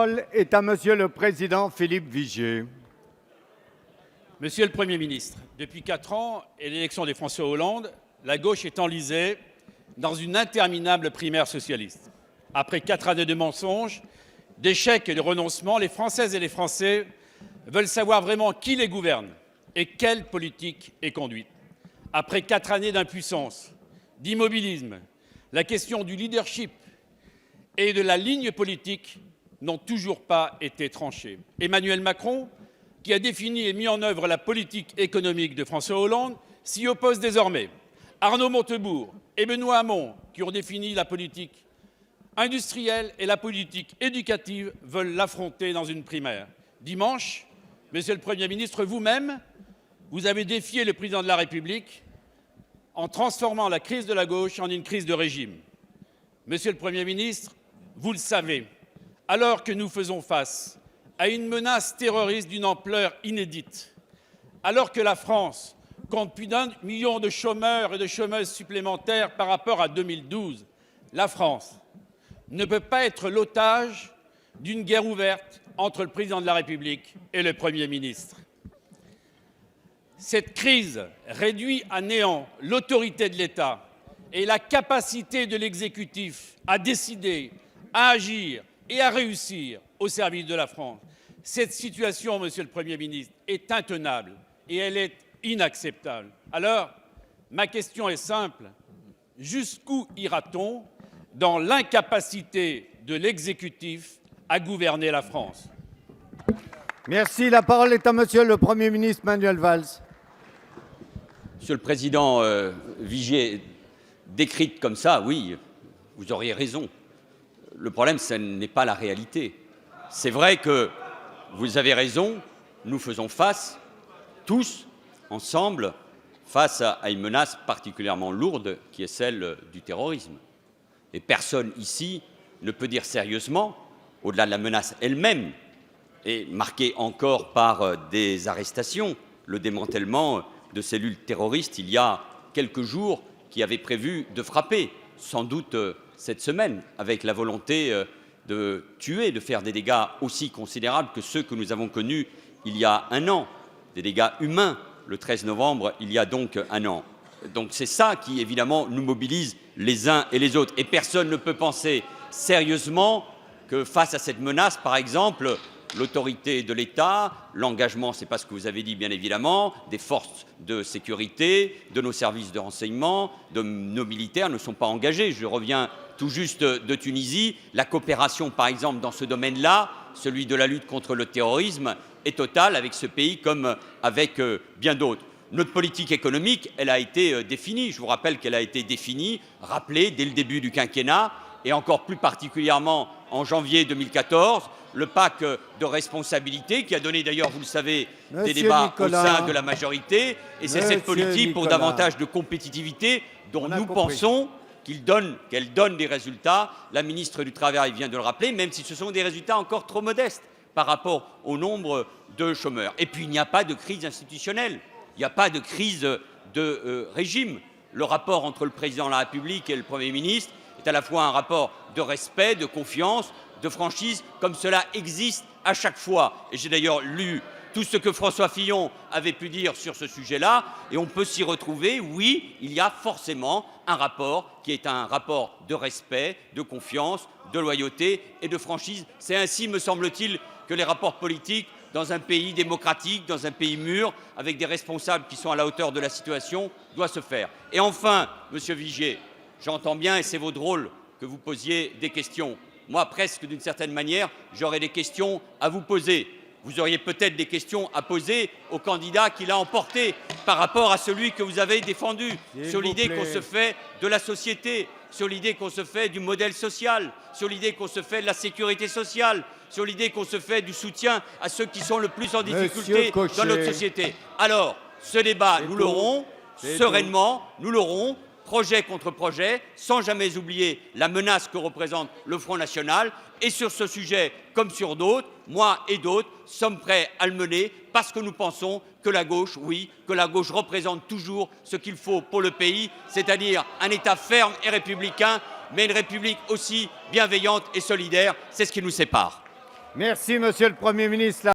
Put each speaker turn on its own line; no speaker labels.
parole est à Monsieur le Président Philippe Vigier.
Monsieur le Premier ministre, depuis 4 ans et l'élection des François Hollande, la gauche est enlisée dans une interminable primaire socialiste. Après 4 années de mensonges, d'échecs et de renoncements, les Françaises et les Français veulent savoir vraiment qui les gouverne et quelle politique est conduite. Après 4 années d'impuissance, d'immobilisme, la question du leadership et de la ligne politique n'ont toujours pas été tranchées. Emmanuel Macron, qui a défini et mis en œuvre la politique économique de François Hollande, s'y oppose désormais. Arnaud Montebourg et Benoît Hamon, qui ont défini la politique industrielle et la politique éducative, veulent l'affronter dans une primaire. Dimanche, Monsieur le Premier ministre, vous-même, vous avez défié le Président de la République en transformant la crise de la gauche en une crise de régime. Monsieur le Premier ministre, vous le savez, alors que nous faisons face à une menace terroriste d'une ampleur inédite, alors que la France compte plus d'1 million de chômeurs et de chômeuses supplémentaires par rapport à 2012, la France ne peut pas être l'otage d'une guerre ouverte entre le Président de la République et le Premier ministre. Cette crise réduit à néant l'autorité de l'État et la capacité de l'exécutif à décider, à agir et à réussir au service de la France. Cette situation, Monsieur le Premier ministre, est intenable et elle est inacceptable. Alors, ma question est simple. Jusqu'où ira-t-on dans l'incapacité de l'exécutif à gouverner la France?
Merci. La parole est à Monsieur le Premier ministre Manuel Valls.
Monsieur le Président Vigier, décrite comme ça, oui, vous auriez raison. Le problème, ce n'est pas la réalité. C'est vrai que vous avez raison, nous faisons face, tous, ensemble, face à une menace particulièrement lourde qui est celle du terrorisme. Et personne ici ne peut dire sérieusement, au-delà de la menace elle-même, et marquée encore par des arrestations, le démantèlement de cellules terroristes il y a quelques jours qui avaient prévu de frapper, sans doute cette semaine, avec la volonté de tuer, de faire des dégâts aussi considérables que ceux que nous avons connus il y a 1 an, des dégâts humains, le 13 novembre, il y a donc 1 an. Donc c'est ça qui, évidemment, nous mobilise les uns et les autres. Et personne ne peut penser sérieusement que face à cette menace, par exemple, l'autorité de l'État, l'engagement, ce n'est pas ce que vous avez dit bien évidemment, des forces de sécurité, de nos services de renseignement, de nos militaires ne sont pas engagés. Je reviens tout juste de Tunisie. La coopération, par exemple, dans ce domaine-là, celui de la lutte contre le terrorisme, est totale avec ce pays comme avec bien d'autres. Notre politique économique, elle a été définie. Je vous rappelle qu'elle a été définie, rappelée dès le début du quinquennat et encore plus particulièrement en janvier 2014, le pacte de responsabilité qui a donné d'ailleurs, vous le savez, des débats au sein de la majorité. Et c'est cette politique pour davantage de compétitivité dont nous pensons qu'elle donne des résultats. La ministre du Travail vient de le rappeler, même si ce sont des résultats encore trop modestes par rapport au nombre de chômeurs. Et puis il n'y a pas de crise institutionnelle, il n'y a pas de crise de régime. Le rapport entre le Président de la République et le Premier ministre est à la fois un rapport de respect, de confiance, de franchise, comme cela existe à chaque fois. Et j'ai d'ailleurs lu tout ce que François Fillon avait pu dire sur ce sujet-là, et on peut s'y retrouver. Oui, il y a forcément un rapport qui est un rapport de respect, de confiance, de loyauté et de franchise. C'est ainsi, me semble-t-il, que les rapports politiques dans un pays démocratique, dans un pays mûr, avec des responsables qui sont à la hauteur de la situation, doivent se faire. Et enfin, Monsieur Vigier, j'entends bien, et c'est votre rôle, que vous posiez des questions. Moi, presque d'une certaine manière, j'aurais des questions à vous poser. Vous auriez peut-être des questions à poser au candidat qui l'a emporté par rapport à celui que vous avez défendu, sur l'idée qu'on se fait de la société, sur l'idée qu'on se fait du modèle social, sur l'idée qu'on se fait de la sécurité sociale, sur l'idée qu'on se fait du soutien à ceux qui sont le plus en difficulté dans notre société. Alors, ce débat, nous l'aurons, sereinement, nous l'aurons, projet contre projet, sans jamais oublier la menace que représente le Front National. Et sur ce sujet, comme sur d'autres, moi et d'autres sommes prêts à le mener parce que nous pensons que la gauche, oui, que la gauche représente toujours ce qu'il faut pour le pays, c'est-à-dire un État ferme et républicain, mais une République aussi bienveillante et solidaire. C'est ce qui nous sépare.
Merci, Monsieur le Premier ministre.